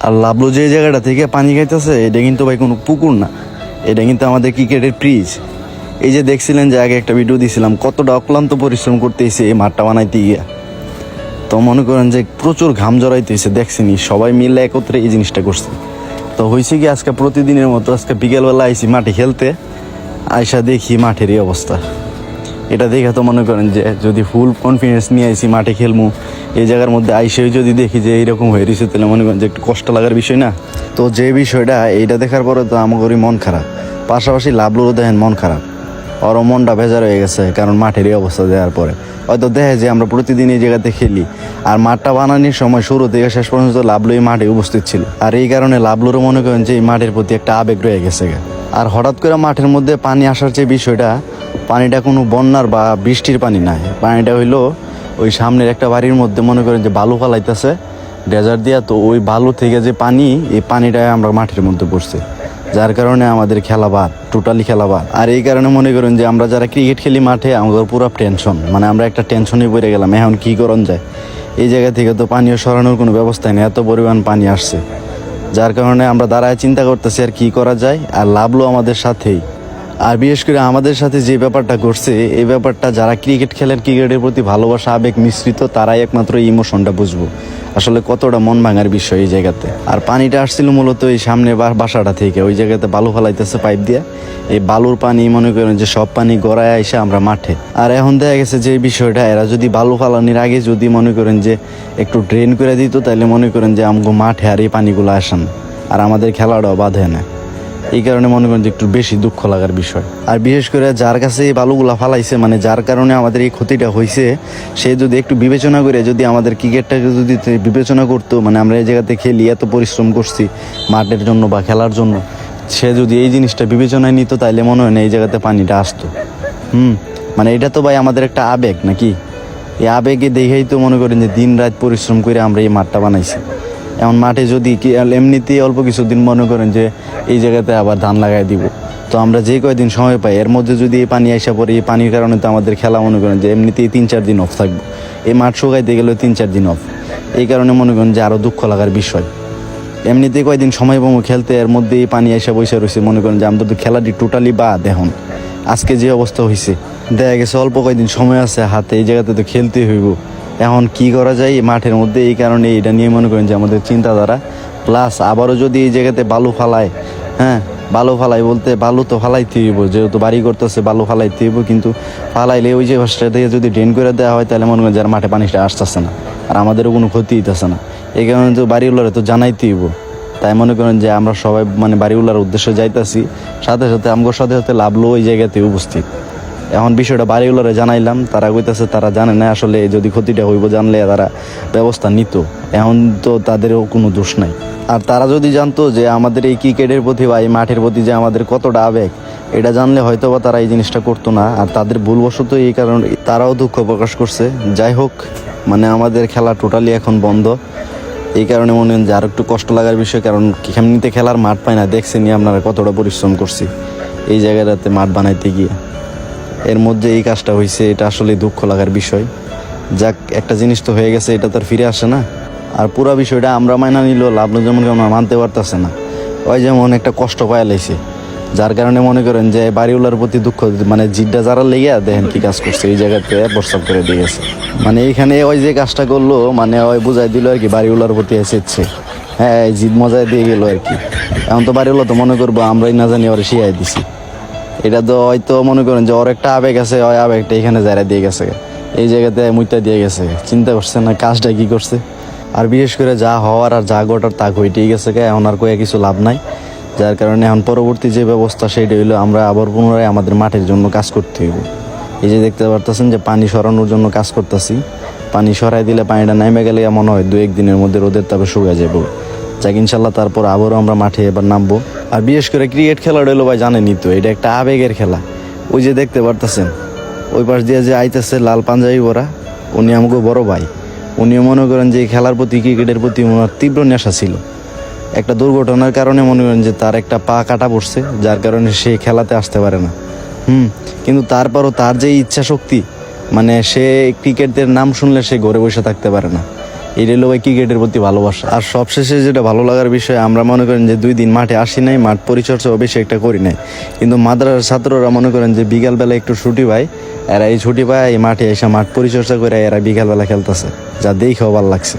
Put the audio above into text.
আর লাবলু যে জায়গাটা থেকে পানি খাইতেছে এটা কিন্তু ভাই কোনো পুকুর না, এটা কিন্তু আমাদের ক্রিকেটের পিচ। এই যে দেখছিলেন যে আগে একটা ভিডিও দিয়েছিলাম কতটা অক্লান্ত পরিশ্রম করতেছে এই মাঠটা বানাইতে গিয়া। তো মনে করেন যে প্রচুর ঘাম জড়াইতেছে, দেখছিনি সবাই মিলে একত্রে এই জিনিসটা করছে। তো হয়েছে কি আজকে প্রতিদিনের মতো আজকে বিকেলবেলা আইসি মাঠে খেলতে, আইসা দেখি মাঠের এই অবস্থা। এটা দেখে তো মনে করেন যে যদি ফুল কনফিডেন্স নিয়ে আইসি মাঠে খেলবো, এই জায়গার মধ্যে আইসেই যদি দেখি যে এইরকম হয়ে রয়েছে তাহলে মনে করেন যে একটু কষ্ট লাগার বিষয় না। তো যে বিষয়টা এইটা দেখার পরে তো আমাদেরই মন খারাপ, পাশাপাশি লাভলুরও দেখেন মন খারাপ, ওরও মনটা ভেজার হয়ে গেছে। কারণ মাঠের এই অবস্থা দেওয়ার পরে হয়তো দেখে যে আমরা প্রতিদিন এই জায়গাতে খেলি, আর মাঠটা বানানোর সময় শুরু থেকে শেষ পর্যন্ত লাভলু এই মাঠে উপস্থিত ছিল। আর এই কারণে লাভলুরও মনে করেন যে এই মাঠের প্রতি একটা আবেগ রয়ে গেছে। আর হঠাৎ করে মাঠের মধ্যে পানি আসার যে বিষয়টা, পানিটা কোনো বন্যার বা বৃষ্টির পানি নাই, পানিটা হইলো ওই সামনের একটা বাড়ির মধ্যে মনে করেন যে বালু ফালাইতেছে ডেজার্ট দিয়া, তো ওই বালু থেকে যে পানি, এই পানিটা আমরা মাঠের মধ্যে পড়ছে, যার কারণে আমাদের খেলা বাদ, টোটালি খেলা বাদ। আর এই কারণে মনে করেন যে আমরা যারা ক্রিকেট খেলি মাঠে আমাদের পুরো টেনশন, মানে আমরা একটা টেনশনে পড়ে গেলাম এখন কী করণ যায়। এই জায়গা থেকে তো পানিও সরানোর কোনো ব্যবস্থাই নেই, এত পরিমাণ পানি আসছে, যার কারণে আমরা দাঁড়ায় চিন্তা করতেছি আর কি করা যায়। আর লাভলু আমাদের সাথেই, আর বিশেষ করে আমাদের সাথে যে ব্যাপারটা ঘটছে, এই ব্যাপারটা যারা ক্রিকেট খেলেন, ক্রিকেটের প্রতি ভালোবাসা আবেগ মিশ্রিত, তারাই একমাত্র ইমোশনটা বুঝবো আসলে কতটা মন ভাঙার বিষয় এই জায়গাতে। আর পানিটা আসছিল মূলত এই সামনে বাসাটা থেকে, ওই জায়গাতে বালু ফালাইতেছে পাইপ দিয়ে, এই বালুর পানি মনে করেন যে সব পানি গড়ায় এসে আমরা মাঠে। আর এখন দেখা গেছে যে বিষয়টা এরা যদি বালু ফালানির আগে যদি মনে করেন যে একটু ড্রেন করে দিত, তাহলে মনে করেন যে আমগো মাঠে আর এই পানিগুলো আসেন আর আমাদের খেলাটাও বাধে না। এই কারণে মনে করেন যে একটু বেশি দুঃখ লাগার বিষয়। আর বিশেষ করে যার কাছে এই বালুগুলা ফালাইছে, মানে যার কারণে আমাদের এই ক্ষতিটা হয়েছে, সে যদি একটু বিবেচনা করে যদি আমাদের ক্রিকেটটাকে যদি বিবেচনা করতো, মানে আমরা এই জায়গাতে খেলি, এত পরিশ্রম করছি মাঠের জন্য বা খেলার জন্য, সে যদি এই জিনিসটা বিবেচনায় নিত তাইলে মনে হয় না এই জায়গাতে পানিটা আসতো। মানে এটা তো ভাই আমাদের একটা আবেগ নাকি, এই আবেগে দেখেই তো মনে করেন যে দিন রাত পরিশ্রম করে আমরা এই মাঠটা বানাইছি। এমন মাঠে যদি এমনিতেই অল্প কিছুদিন মনে করেন যে এই জায়গাতে আবার ধান লাগাই দিব, তো আমরা যে কয়দিন সময় পাই এর মধ্যে যদি এই পানি আসা পড়ে, এই পানির কারণে তো আমাদের খেলা মনে করেন যে এমনিতেই 3-4 দিন অফ থাকবো, এই মাঠ শুকাইতে গেলেও 3-4 দিন অফ। এই কারণে মনে করেন যে আরও দুঃখ লাগার বিষয়। এমনিতেই কয়দিন সময় পাবো খেলতে, এর মধ্যে এই পানি আসা বসে রয়েছে, মনে করেন যে আমাদের তো খেলাটি টোটালি বাদ। এখন আজকে যে অবস্থা হয়েছে, দেখা গেছে অল্প কয়দিন সময় আছে হাতে, এই জায়গাতে তো খেলতেই হইব। এখন কি করা যায় এই মাঠের মধ্যে, এই কারণে এটা নিয়ে মনে করেন যে আমাদের চিন্তাধারা। প্লাস আবারও যদি এই জায়গাতে বালু ফালায়, বালু ফালাই বলতে বালু তো ফালাইতে হইব, যেহেতু বাড়ি করতেছে বালু ফালাইতে হইব, কিন্তু ফালাইলে ওই যে ঘাসটা থেকে যদি ড্রেন করে দেওয়া হয় তাহলে মনে করেন যার মাঠে পানিটা আসতেছে না, আর আমাদেরও কোনো ক্ষতি হইতেছে না। এই কারণে তো বাড়িওয়ালারে তো জানাইতে হইব। তাই মনে করেন যে আমরা সবাই মানে বাড়িওয়ালার উদ্দেশ্যে যাইতেছি, সাথে সাথে আমগোর সাথে সাথে লাভলু ওই জায়গাতে উপস্থিত। এখন বিষয়টা বাড়িওয়ালারে জানাইলাম, তারা কইতেছে তারা জানে না আসলে, যদি ক্ষতিটা হইব জানলে তারা ব্যবস্থা নিত। এখন তো তাদেরও কোনো দোষ নাই। আর তারা যদি জানতো যে আমাদের এই ক্রিকেটের প্রতি বা এই মাঠের প্রতি যে আমাদের কতটা আবেগ, এটা জানলে হয়তো বা তারা এই জিনিসটা করতো না। আর তাদের ভুলবশত এই কারণে তারাও দুঃখ প্রকাশ করছে। যাই হোক, মানে আমাদের খেলা টোটালি এখন বন্ধ। এই কারণে মনে হয় যে আর একটু কষ্ট লাগার বিষয়, কারণ এমনিতে খেলার মাঠ পায় না। দেখছেনি আপনারা কতটা পরিশ্রম করছি এই জায়গাটাতে মাঠ বানাইতে গিয়ে, এর মধ্যে এই কাজটা হয়েছে, এটা আসলে দুঃখ লাগার বিষয়। যাক, একটা জিনিস তো হয়ে গেছে, এটা তো আর ফিরে আসে না। আর পুরা বিষয়টা আমরা মাইনা নিলেও লাভলু যেমন আমরা মানতে পারতেছে না, ওই যেমন একটা কষ্ট পায়া লাইছে, যার কারণে মনে করেন যে বাড়িওয়ালার প্রতি দুঃখ, মানে জিড্ডা যারা লেগে দেখেন কি কাজ করছে, এই জায়গাতে প্রস্তাব করে দিয়ে গেছে। মানে এইখানে ওই যে কাজটা করলো, মানে ওই বুঝাই দিল আর কি বাড়িওয়ালার প্রতি এসেছে, জিদ মজায় দিয়ে গেলো আর কি। এখন তো বাড়িওয়ালা তো মনে করবো আমরাই না জানি ওরা শিয়াই দিছি। এটা তো হয়তো মনে করেন যে ওর একটা আবেগ আছে, ওই আবেগটা এখানে যারা দিয়ে গেছে, এই জায়গাতে মুইতা দিয়ে গেছে। চিন্তা করছে না কাজটা কি করছে। আর বিশেষ করে যা হওয়ার আর যা ঘটার তা ঘটেই গেছে, এখন আর কয়ে কিছু লাভ নাই। যার কারণে এখন পরবর্তী যে ব্যবস্থা সেইটা হইলো আমরা আবার পুনরায় আমাদের মাঠের জন্য কাজ করতে হইব। এই যে দেখতে পারতেছেন যে পানি সরানোর জন্য কাজ করতেছি, পানি সরাই দিলে পানিটা নামে গেলে মনে হয় 2-1 দিনের মধ্যে রোদের তাপে শুকিয়ে যাবো। যাক ইনশাল্লাহ, তারপর আবারও আমরা মাঠে এবার নামবো। আর বিশেষ করে ক্রিকেট খেলাটা হইলো ভাই জানেনই তো, এটা একটা আবেগের খেলা। ওই যে দেখতে পারতেছেন ওই পাশ দিয়ে যে আইতেছে লাল পাঞ্জাবি পরা, উনি আমাকে বড় ভাই। উনিও মনে করেন যে খেলার প্রতি, ক্রিকেটের প্রতি ওনার তীব্র নেশা ছিল। একটা দুর্ঘটনার কারণে মনে করেন যে তার একটা পা কাটা পড়ছে, যার কারণে সে খেলাতে আসতে পারে না। কিন্তু তারপরও তার যে ইচ্ছা শক্তি, মানে সে ক্রিকেটের নাম শুনলে সে ঘরে বসে থাকতে পারে না। এই হলো ভাই ক্রিকেটের প্রতি ভালোবাসা। আর সবশেষে যেটা ভালো লাগার বিষয়, আমরা মনে করেন যে 2 দিন মাঠে আসি নাই, মাঠ পরিচর্যাও বেশি একটা করি নাই, কিন্তু মাদ্রাসার ছাত্ররা মনে করেন যে বিকালবেলা একটু ছুটি পায়, এরা এই ছুটি পায় এই মাঠে এসে মাঠ পরিচর্যা করে এরা বিকালবেলা খেলতেছে, যা দেখেও ভালো লাগছে।